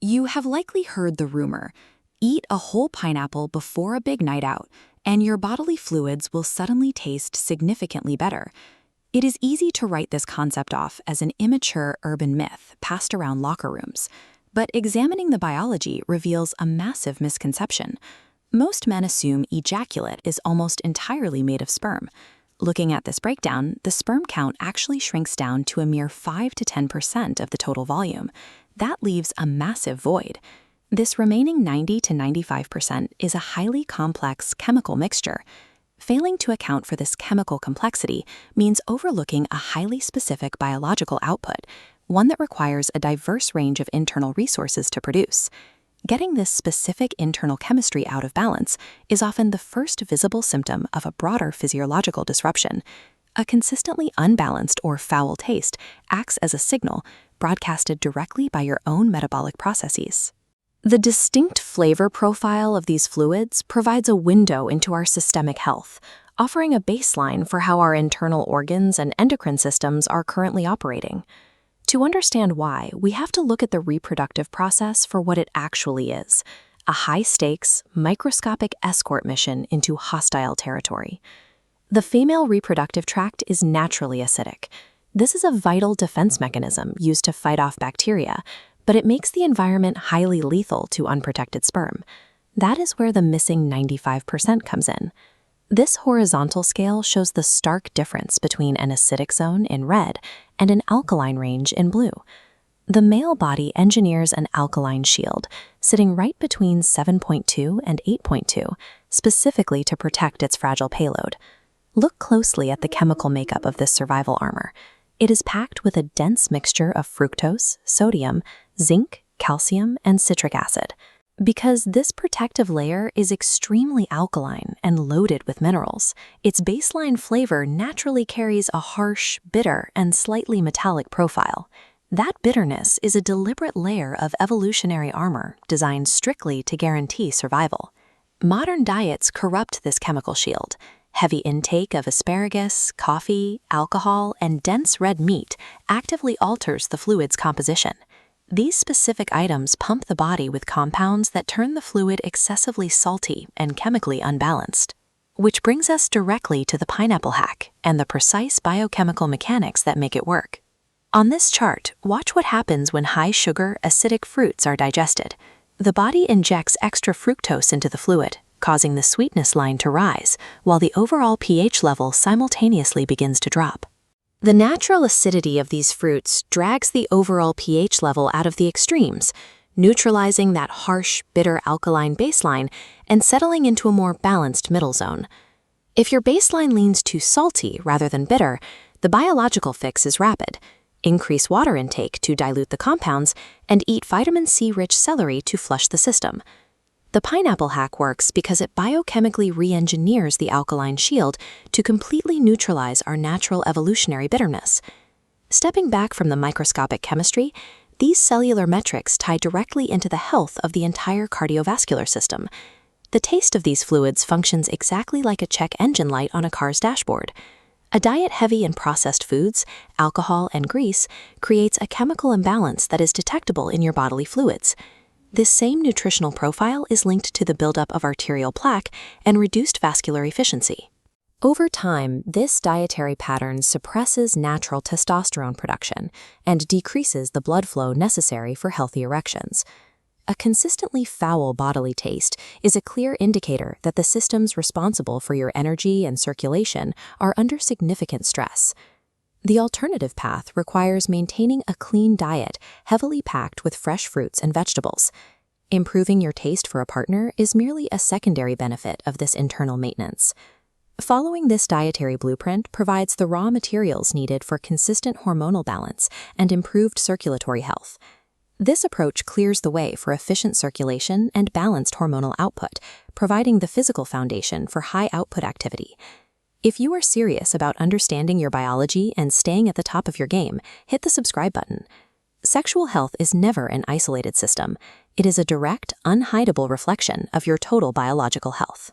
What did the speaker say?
You have likely heard the rumor, eat a whole pineapple before a big night out, and your bodily fluids will suddenly taste significantly better. It is easy to write this concept off as an immature urban myth passed around locker rooms, but examining the biology reveals a massive misconception. Most men assume ejaculate is almost entirely made of sperm. Looking at this breakdown, the sperm count actually shrinks down to a mere 5 to 10% of the total volume. That leaves a massive void. This remaining 90 to 95% is a highly complex chemical mixture. Failing to account for this chemical complexity means overlooking a highly specific biological output, one that requires a diverse range of internal resources to produce. Getting this specific internal chemistry out of balance is often the first visible symptom of a broader physiological disruption. A consistently unbalanced or foul taste acts as a signal broadcasted directly by your own metabolic processes. The distinct flavor profile of these fluids provides a window into our systemic health, offering a baseline for how our internal organs and endocrine systems are currently operating. To understand why, we have to look at the reproductive process for what it actually is: a high-stakes, microscopic escort mission into hostile territory. The female reproductive tract is naturally acidic. This is a vital defense mechanism used to fight off bacteria, but it makes the environment highly lethal to unprotected sperm. That is where the missing 95% comes in. This horizontal scale shows the stark difference between an acidic zone in red and an alkaline range in blue. The male body engineers an alkaline shield, sitting right between 7.2 and 8.2, specifically to protect its fragile payload. Look closely at the chemical makeup of this survival armor. It is packed with a dense mixture of fructose, sodium, zinc, calcium, and citric acid. Because this protective layer is extremely alkaline and loaded with minerals, its baseline flavor naturally carries a harsh, bitter, and slightly metallic profile. That bitterness is a deliberate layer of evolutionary armor designed strictly to guarantee survival. Modern diets corrupt this chemical shield. Heavy intake of asparagus, coffee, alcohol, and dense red meat actively alters the fluid's composition. These specific items pump the body with compounds that turn the fluid excessively salty and chemically unbalanced. Which brings us directly to the pineapple hack and the precise biochemical mechanics that make it work. On this chart, watch what happens when high-sugar, acidic fruits are digested. The body injects extra fructose into the fluid, causing the sweetness line to rise, while the overall pH level simultaneously begins to drop. The natural acidity of these fruits drags the overall pH level out of the extremes, neutralizing that harsh, bitter alkaline baseline and settling into a more balanced middle zone. If your baseline leans too salty rather than bitter, the biological fix is rapid. Increase water intake to dilute the compounds and eat vitamin C-rich celery to flush the system. The pineapple hack works because it biochemically re-engineers the alkaline shield to completely neutralize our natural evolutionary bitterness. Stepping back from the microscopic chemistry, these cellular metrics tie directly into the health of the entire cardiovascular system. The taste of these fluids functions exactly like a check engine light on a car's dashboard. A diet heavy in processed foods, alcohol, and grease creates a chemical imbalance that is detectable in your bodily fluids. This same nutritional profile is linked to the buildup of arterial plaque and reduced vascular efficiency. Over time, this dietary pattern suppresses natural testosterone production and decreases the blood flow necessary for healthy erections. A consistently foul bodily taste is a clear indicator that the systems responsible for your energy and circulation are under significant stress. The alternative path requires maintaining a clean diet heavily packed with fresh fruits and vegetables. Improving your taste for a partner is merely a secondary benefit of this internal maintenance. Following this dietary blueprint provides the raw materials needed for consistent hormonal balance and improved circulatory health. This approach clears the way for efficient circulation and balanced hormonal output, providing the physical foundation for high-output activity. If you are serious about understanding your biology and staying at the top of your game, hit the subscribe button. Sexual health is never an isolated system. It is a direct, unhideable reflection of your total biological health.